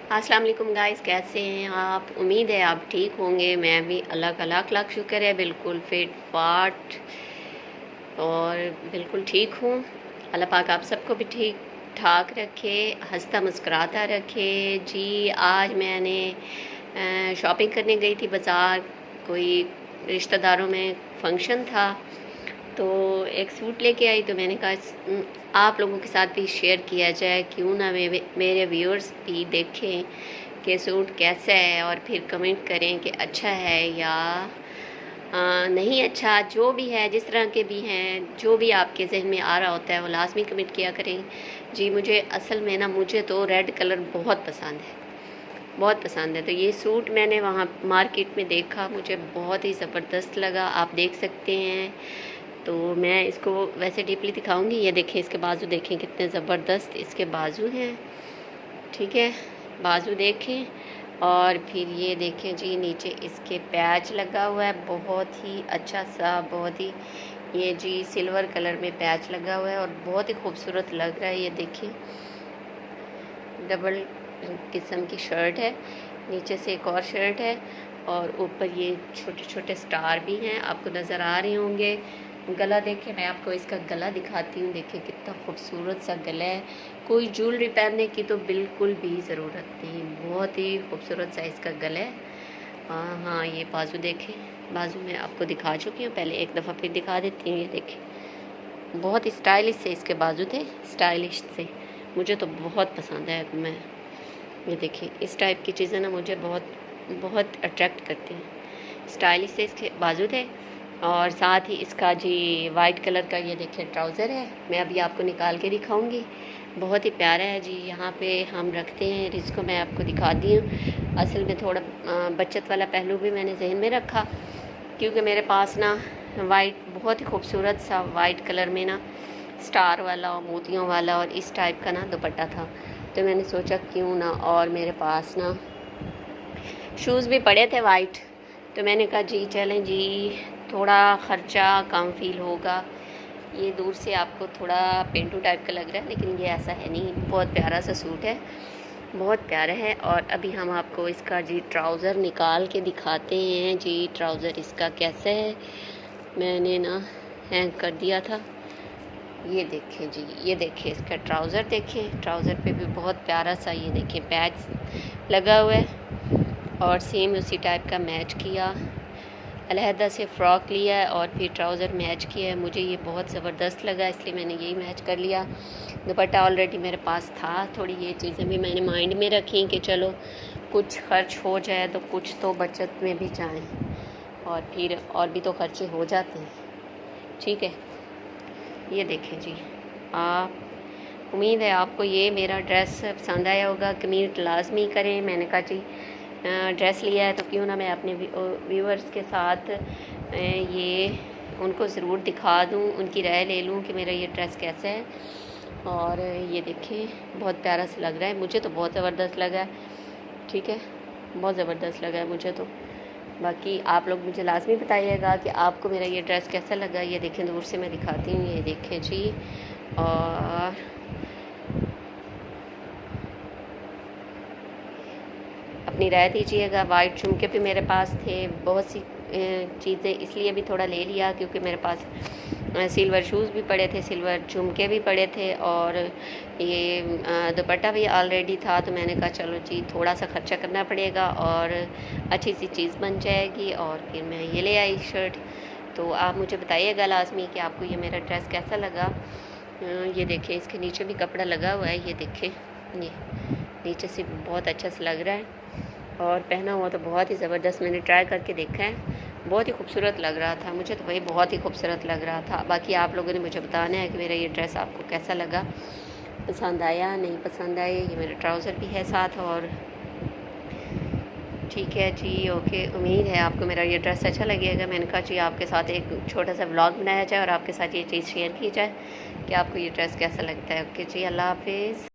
अस्सलाम वालेकुम गाइस, कैसे हैं आप? उम्मीद है आप ठीक होंगे। मैं भी अल्लाह का लाख लाख शुक्र है, बिल्कुल फिट फाट और बिल्कुल ठीक हूँ। अल्लाह पाक आप सबको भी ठीक ठाक रखे, हंसता मुस्कुराता रखे। जी आज मैंने शॉपिंग करने गई थी बाज़ार, कोई रिश्तेदारों में फंक्शन था तो एक सूट लेके आई। तो मैंने कहा आप लोगों के साथ भी शेयर किया जाए, क्यों ना मेरे व्यूअर्स भी देखें कि सूट कैसा है और फिर कमेंट करें कि अच्छा है या नहीं अच्छा। जो भी है, जिस तरह के भी हैं, जो भी आपके जहन में आ रहा होता है वो लाजमी कमेंट किया करें। जी मुझे असल में ना, मुझे तो रेड कलर बहुत पसंद है, बहुत पसंद है। तो ये सूट मैंने वहाँ मार्केट में देखा, मुझे बहुत ही ज़बरदस्त लगा, आप देख सकते हैं। तो मैं इसको वैसे डीपली दिखाऊंगी। ये देखें, इसके बाजू देखें कितने ज़बरदस्त इसके बाजू हैं, ठीक है, बाजू देखें। और फिर ये देखें जी, नीचे इसके पैच लगा हुआ है, बहुत ही अच्छा सा, बहुत ही, ये जी सिल्वर कलर में पैच लगा हुआ है और बहुत ही खूबसूरत लग रहा है। ये देखिए, डबल किस्म की शर्ट है, नीचे से एक और शर्ट है और ऊपर ये छोटे छोटे स्टार भी हैं, आपको नज़र आ रहे होंगे। गला देखें, मैं आपको इसका गला दिखाती हूँ। देखें कितना खूबसूरत सा गला है, कोई ज्वेलरी पहनने की तो बिल्कुल भी ज़रूरत नहीं, बहुत ही खूबसूरत सा इसका गला है। हाँ, ये बाजू देखें, बाजू मैं आपको दिखा चुकी हूँ पहले, एक दफ़ा फिर दिखा देती हूँ। ये देखें, बहुत स्टाइलिश से इसके बाजू थे, स्टाइलिश से, मुझे तो बहुत पसंद है। मैं ये देखिए, इस टाइप की चीज़ें ना मुझे बहुत बहुत अट्रैक्ट करती हैं। स्टाइलिश से इसके बाजू थे और साथ ही इसका जी वाइट कलर का ये देखिए ट्राउज़र है, मैं अभी आपको निकाल के दिखाऊंगी। बहुत ही प्यारा है जी। यहाँ पे हम रखते हैं, इसको मैं आपको दिखा दी हूँ। असल में थोड़ा बचत वाला पहलू भी मैंने जहन में रखा, क्योंकि मेरे पास ना वाइट, बहुत ही खूबसूरत सा वाइट कलर में ना स्टार वाला और मोतियों वाला और इस टाइप का ना दुपट्टा था। तो मैंने सोचा क्यों ना, और मेरे पास ना शूज़ भी पड़े थे वाइट, तो मैंने कहा जी चलें जी, थोड़ा ख़र्चा कम फील होगा। ये दूर से आपको थोड़ा पेंटू टाइप का लग रहा है, लेकिन ये ऐसा है नहीं, बहुत प्यारा सा सूट है, बहुत प्यारा है। और अभी हम आपको इसका जी ट्राउज़र निकाल के दिखाते हैं। जी ट्राउज़र इसका कैसा है, मैंने ना हैंग कर दिया था। ये देखें जी, ये देखें इसका ट्राउज़र, देखें ट्राउज़र पे भी बहुत प्यारा सा ये देखें पैच लगा हुआ है और सेम उसी टाइप का मैच किया, अलहदा से फ़्रॉक लिया है और फिर ट्राउज़र मैच किया है। मुझे ये बहुत ज़बरदस्त लगा, इसलिए मैंने यही मैच कर लिया। दुपट्टा ऑलरेडी मेरे पास था, थोड़ी ये चीज़ें भी मैंने माइंड में रखी कि चलो कुछ खर्च हो जाए तो कुछ तो बचत में भी जाएं, और फिर और भी तो खर्चे हो जाते हैं, ठीक है। ये देखें जी, आप, उम्मीद है आपको ये मेरा ड्रेस पसंद आया होगा, कमेंट लाजमी करें। मैंने कहा जी ड्रेस लिया है तो क्यों ना मैं अपने व्यूअर्स के साथ ये उनको ज़रूर दिखा दूँ, उनकी राय ले लूँ कि मेरा ये ड्रेस कैसा है। और ये देखें, बहुत प्यारा सा लग रहा है, मुझे तो बहुत ज़बरदस्त लगा है, ठीक है, बहुत ज़बरदस्त लगा है मुझे तो। बाकी आप लोग मुझे लाजमी बताइएगा कि आपको मेरा ये ड्रेस कैसा लगा। ये देखें, दूर से मैं दिखाती हूँ, ये देखें जी, और अपनी राय दीजिएगा। वाइट झुमके भी मेरे पास थे, बहुत सी चीज़ें इसलिए भी थोड़ा ले लिया क्योंकि मेरे पास सिल्वर शूज़ भी पड़े थे, सिल्वर झुमके भी पड़े थे और ये दुपट्टा भी ऑलरेडी था। तो मैंने कहा चलो जी, थोड़ा सा खर्चा करना पड़ेगा और अच्छी सी चीज़ बन जाएगी, और फिर मैं ये ले आई शर्ट। तो आप मुझे बताइएगा लाजमी कि आपको ये मेरा ड्रेस कैसा लगा। ये देखिए, इसके नीचे भी कपड़ा लगा हुआ है, ये देखें, ये नीचे से बहुत अच्छा सा लग रहा है और पहना हुआ तो बहुत ही ज़बरदस्त, मैंने ट्राई करके देखा है, बहुत ही खूबसूरत लग रहा था, मुझे तो वही बहुत ही खूबसूरत लग रहा था। बाकी आप लोगों ने मुझे बताना है कि मेरा ये ड्रेस आपको कैसा लगा, पसंद आया नहीं पसंद आया। ये मेरा ट्राउज़र भी है साथ, और ठीक है जी, ओके। उम्मीद है आपको मेरा ये ड्रेस अच्छा लगेगा। मैंने कहा जी आपके साथ एक छोटा सा व्लॉग बनाया जाए और आपके साथ ये चीज़ शेयर की जाए कि आपको ये ड्रेस कैसा लगता है। ओके जी, अल्लाह हाफिज़।